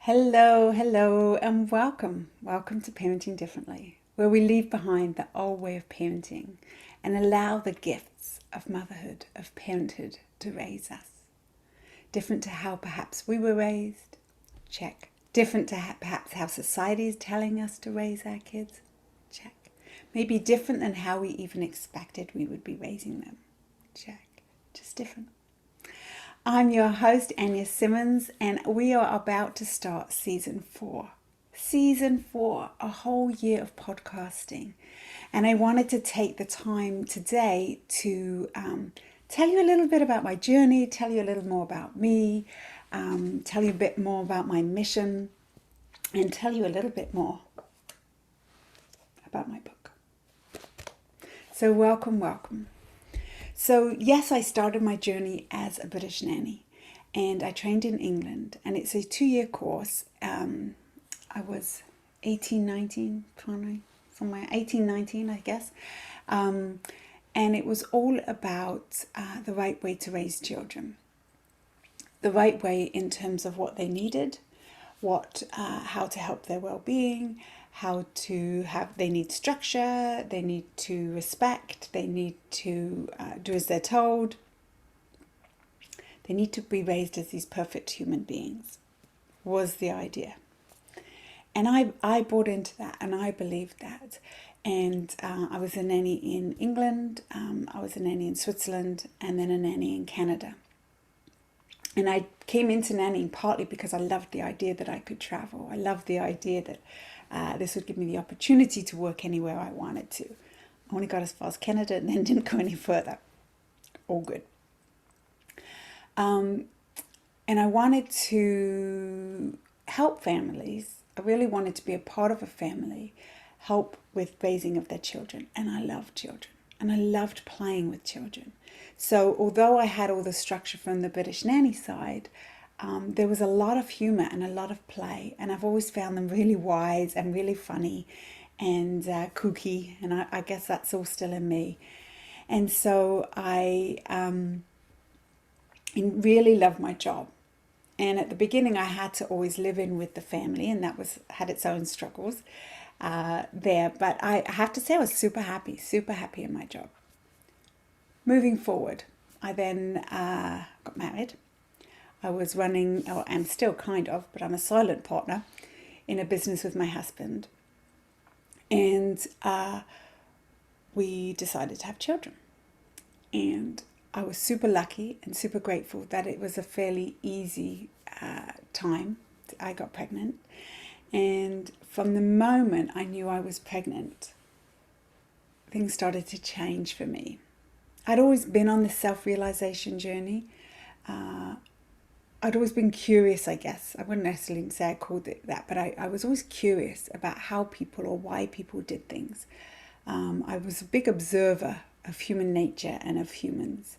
Hello, and welcome. Welcome to Parenting Differently, where we leave behind the old way of parenting and allow the gifts of motherhood, of parenthood to raise us. Different to how perhaps we were raised? Check. Different to perhaps how society is telling us to raise our kids? Check. Maybe different than how we even expected we would be raising them? Check. Just different. I'm your host, Anja Simmons, and we are about to start season 4. Season 4, a whole year of podcasting. And I wanted to take the time today to tell you a little bit about my journey, tell you a little more about me, tell you a bit more about my mission, and tell you a little bit more about my book. So welcome. So yes, I started my journey as a British nanny, and I trained in England, and it's a 2-year course. I was 18, 19, somewhere 18, 19, I guess. And it was all about the right way to raise children. The right way in terms of what they needed, how to help their well-being, they need structure, they need to respect, they need to do as they're told. They need to be raised as these perfect human beings, was the idea. And I bought into that, and I believed that. And I was a nanny in England, I was a nanny in Switzerland, and then a nanny in Canada. And I came into nannying partly because I loved the idea that I could travel. I loved the idea that this would give me the opportunity to work anywhere I wanted to. I only got as far as Canada and then didn't go any further. All good. And I wanted to help families. I really wanted to be a part of a family, help with raising of their children. And I loved children. And I loved playing with children. So although I had all the structure from the British nanny side, there was a lot of humor and a lot of play, and I've always found them really wise and really funny and kooky, and I guess that's all still in me. And so I really loved my job. And at the beginning, I had to always live in with the family, and that had its own struggles there. But I have to say I was super happy in my job. Moving forward, I then got married. I was running, or I'm still kind of, but I'm a silent partner in a business with my husband. And we decided to have children. And I was super lucky and super grateful that it was a fairly easy time. I got pregnant. And from the moment I knew I was pregnant, things started to change for me. I'd always been on this self-realization journey. I'd always been curious, I guess. I wouldn't necessarily say I called it that, but I was always curious about how people or why people did things. I was a big observer of human nature and of humans.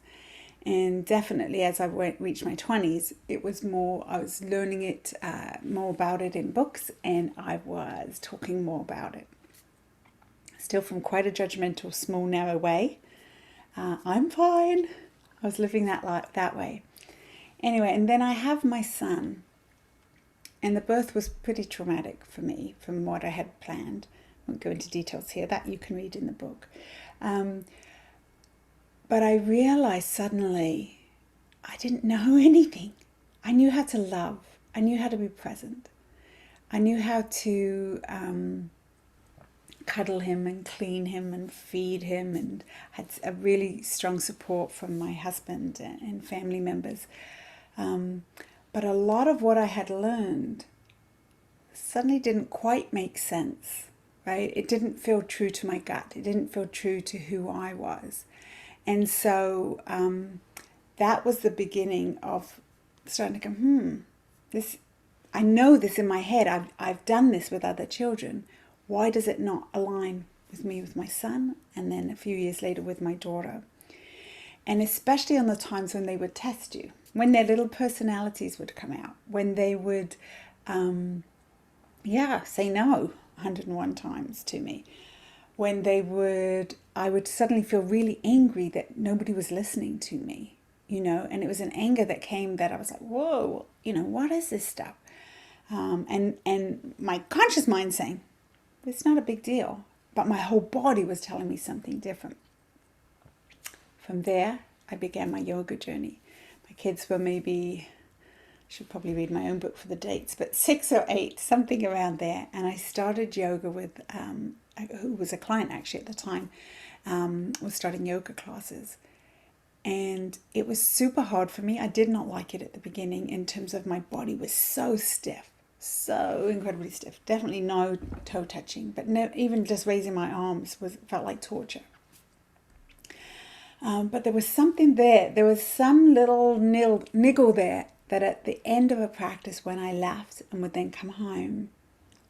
And definitely as I reached my 20s, it was more, I was learning it more about it in books, and I was talking more about it. Still from quite a judgmental, small, narrow way. I'm fine. I was living that way. Anyway, and then I have my son, and the birth was pretty traumatic for me from what I had planned. I won't go into details here, that you can read in the book. But I realized suddenly I didn't know anything. I knew how to love. I knew how to be present. I knew how to cuddle him and clean him and feed him, and had a really strong support from my husband and family members. But a lot of what I had learned suddenly didn't quite make sense, right? It didn't feel true to my gut. It didn't feel true to who I was. And so that was the beginning of starting to go, I know this in my head. I've done this with other children. Why does it not align with me, with my son, and then a few years later with my daughter? And especially on the times when they would test you, when their little personalities would come out, when they would, say no 101 times to me, when I would suddenly feel really angry that nobody was listening to me, and it was an anger that came that I was like, whoa, what is this stuff? And my conscious mind saying, it's not a big deal. But my whole body was telling me something different. From there, I began my yoga journey. My kids were maybe, I should probably read my own book for the dates, but 6 or 8, something around there. And I started yoga with, who was a client actually at the time, was starting yoga classes. And it was super hard for me. I did not like it at the beginning in terms of my body was so stiff, so incredibly stiff. Definitely no toe touching, but no, even just raising my arms felt like torture. But there was something there. There was some little niggle there that at the end of a practice when I left and would then come home,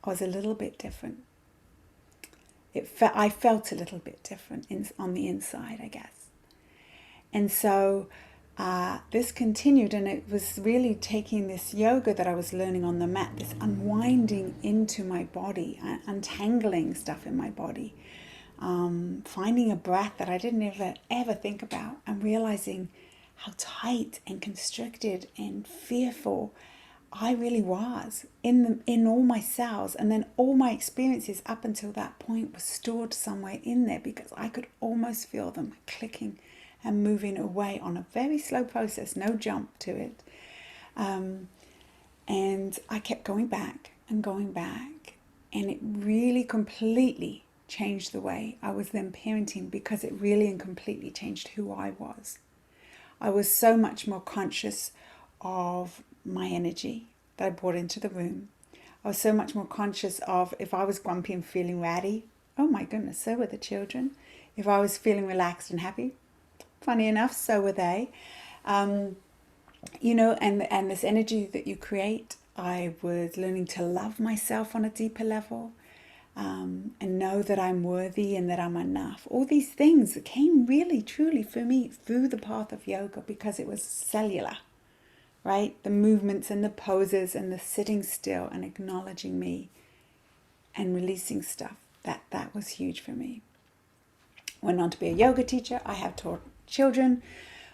I was a little bit different. I felt a little bit different on the inside, I guess. And so this continued, and it was really taking this yoga that I was learning on the mat, this unwinding into my body, untangling stuff in my body, finding a breath that I didn't ever think about, and realizing how tight and constricted and fearful I really was in all my cells. And then all my experiences up until that point were stored somewhere in there, because I could almost feel them clicking and moving away on a very slow process, no jump to it. And I kept going back and going back, and it really completely changed the way I was then parenting, because it really and completely changed who I was. I was so much more conscious of my energy that I brought into the room. I was so much more conscious of if I was grumpy and feeling ratty, oh my goodness, so were the children. If I was feeling relaxed and happy, funny enough, so were they. And this energy that you create, I was learning to love myself on a deeper level, and know that I'm worthy and that I'm enough. All these things that came really, truly for me through the path of yoga, because it was cellular, right? The movements and the poses and the sitting still and acknowledging me and releasing stuff. That was huge for me. Went on to be a yoga teacher. I have taught children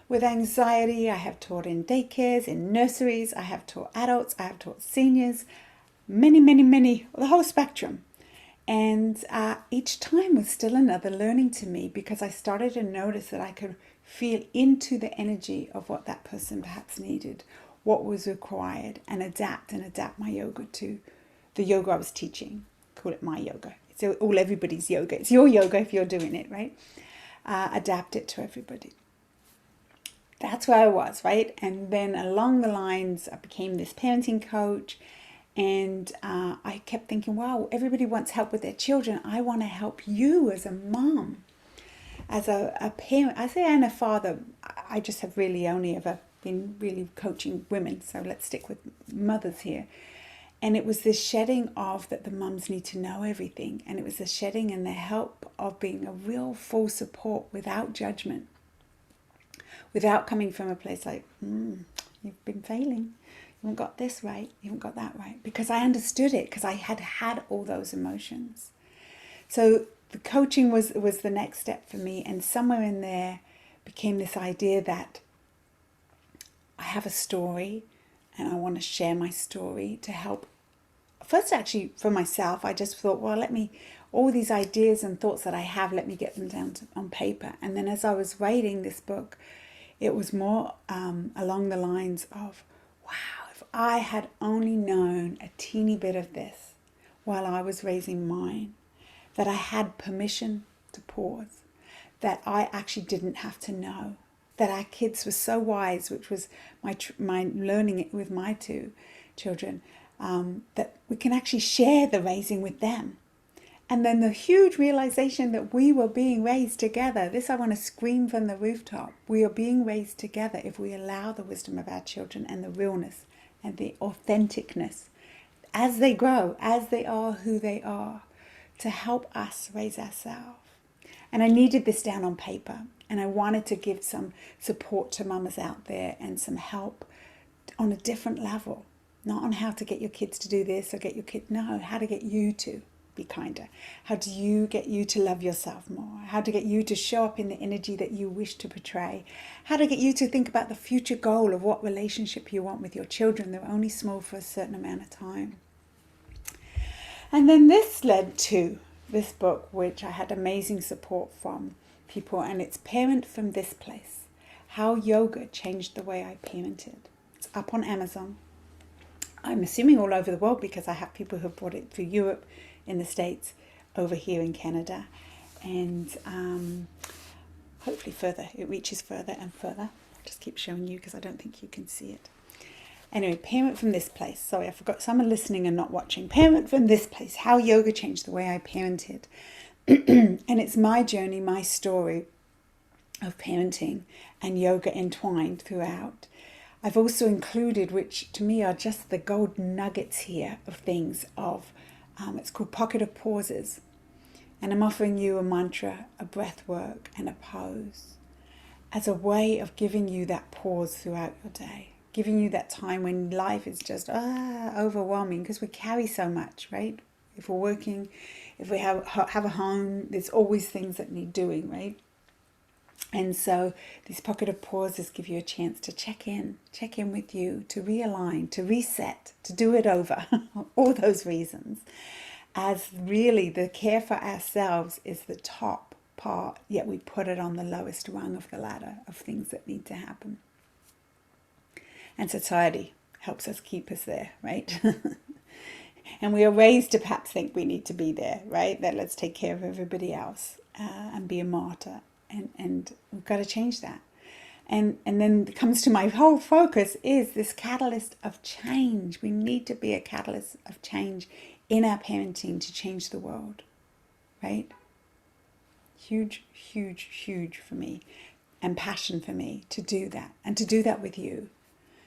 with anxiety. I have taught in daycares, in nurseries. I have taught adults. I have taught seniors. Many, the whole spectrum. And each time was still another learning to me, because I started to notice that I could feel into the energy of what that person perhaps needed, what was required, and adapt my yoga to the yoga I was teaching. Call it my yoga. It's everybody's yoga. It's your yoga if you're doing it, right? Adapt it to everybody. That's where I was, right? And then along the lines, I became this parenting coach. And I kept thinking, wow, everybody wants help with their children. I want to help you as a mom, as a parent. I say and a father. I just have really only ever been really coaching women. So let's stick with mothers here. And it was this shedding of that the mums need to know everything. And it was the shedding and the help of being a real full support without judgment. Without coming from a place like, you've been failing. You haven't got this right, you haven't got that right. Because I understood it, because I had all those emotions. So the coaching was the next step for me. And somewhere in there became this idea that I have a story and I want to share my story to help. First, actually, for myself, I just thought, well, all these ideas and thoughts that I have, let me get them down on paper. And then as I was writing this book, it was more along the lines of, wow, if I had only known a teeny bit of this while I was raising mine, that I had permission to pause, that I actually didn't have to know, that our kids were so wise, which was my learning it with my 2 children, that we can actually share the raising with them. And then the huge realization that we were being raised together. This I want to scream from the rooftop. We are being raised together if we allow the wisdom of our children and the realness and the authenticness as they grow, as they are who they are, to help us raise ourselves. And I needed this down on paper. And I wanted to give some support to mamas out there and some help on a different level. Not on how to get your kids to do this or get your kid, no, how to get you to be kinder? How do you get you to love yourself more? How to get you to show up in the energy that you wish to portray? How to get you to think about the future goal of what relationship you want with your children. They're only small for a certain amount of time. And then this led to this book, which I had amazing support from people, and it's Parent from This Place: How Yoga Changed the Way I Parented. It's up on Amazon. I'm assuming all over the world, because I have people who have bought it through Europe, in the States, over here in Canada, and hopefully further. It reaches further and further. I'll just keep showing you because I don't think you can see it. Anyway, Parent from This Place. Sorry, I forgot. Some are listening and not watching. Parent from This Place: How Yoga Changed the Way I Parented. And it's my journey, my story of parenting and yoga entwined throughout. I've also included, which to me are just the gold nuggets here of things of, it's called Pocket of Pauses. And I'm offering you a mantra, a breath work, and a pose as a way of giving you that pause throughout your day. Giving you that time when life is just overwhelming, because we carry so much, right? If we're working, if we have a home, there's always things that need doing, right? And so these pocket of pauses give you a chance to check in with you, to realign, to reset, to do it over, all those reasons. As really the care for ourselves is the top part, yet we put it on the lowest rung of the ladder of things that need to happen. And society helps us keep us there, right? And we are raised to perhaps think we need to be there, right? That let's take care of everybody else and be a martyr. And we've got to change that. And then it comes to my whole focus is this catalyst of change. We need to be a catalyst of change in our parenting to change the world, right? Huge, huge, huge for me, and passion for me to do that, and to do that with you.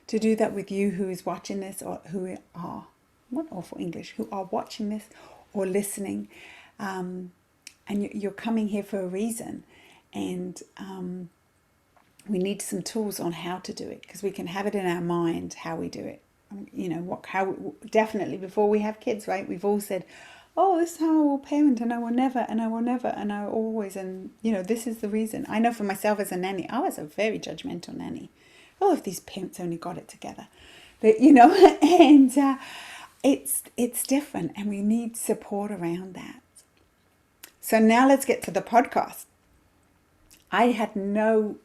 To do that with you who is watching this, or who are, what awful English, who are watching this or listening. And you're coming here for a reason. And we need some tools on how to do it, because we can have it in our mind how we do it. You know, definitely before we have kids, right? We've all said, oh, this is how I will parent, and I will never, and I will never, and I always, and you know, this is the reason. I know for myself as a nanny, I was a very judgmental nanny. Oh, if these parents only got it together. But, you know, and it's different, and we need support around that. So now let's get to the podcast. I had never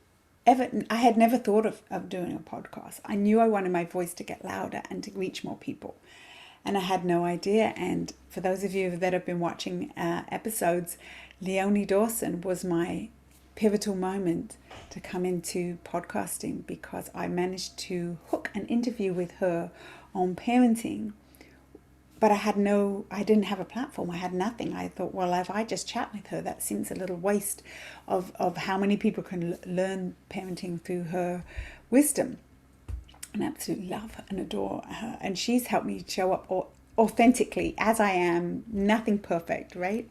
thought of doing a podcast. I knew I wanted my voice to get louder and to reach more people. And I had no idea. And for those of you that have been watching episodes, Leonie Dawson was my pivotal moment to come into podcasting, because I managed to hook an interview with her on parenting, but I didn't have a platform. I had nothing. I thought, well, if I just chat with her, that seems a little waste of how many people can learn parenting through her wisdom. And absolutely love and adore her. And she's helped me show up authentically as I am, nothing perfect, right?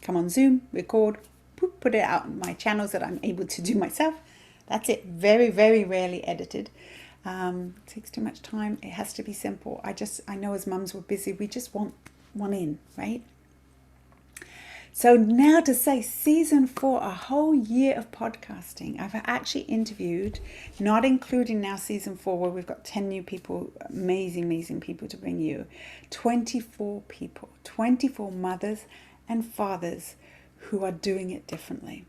Come on Zoom, record, put it out on my channels that I'm able to do myself. That's it. Very, very rarely edited. It takes too much time. It has to be simple. I know as mums we're busy. We just want one in, right? So now to say season 4, a whole year of podcasting. I've actually interviewed, not including now season 4, where we've got 10 new people, amazing people to bring you, 24 people, 24 mothers and fathers who are doing it differently.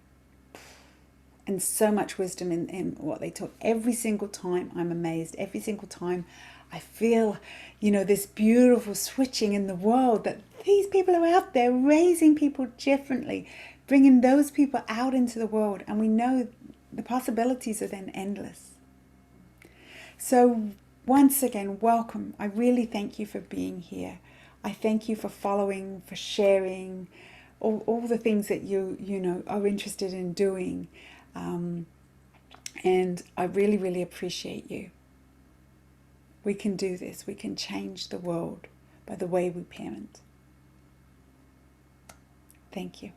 And so much wisdom in what they talk. Every single time I'm amazed. Every single time I feel, this beautiful switching in the world, that these people are out there raising people differently, bringing those people out into the world. And we know the possibilities are then endless. So once again, welcome. I really thank you for being here. I thank you for following, for sharing, all the things that you are interested in doing. And I really, really appreciate you. We can do this. We can change the world by the way we parent. Thank you.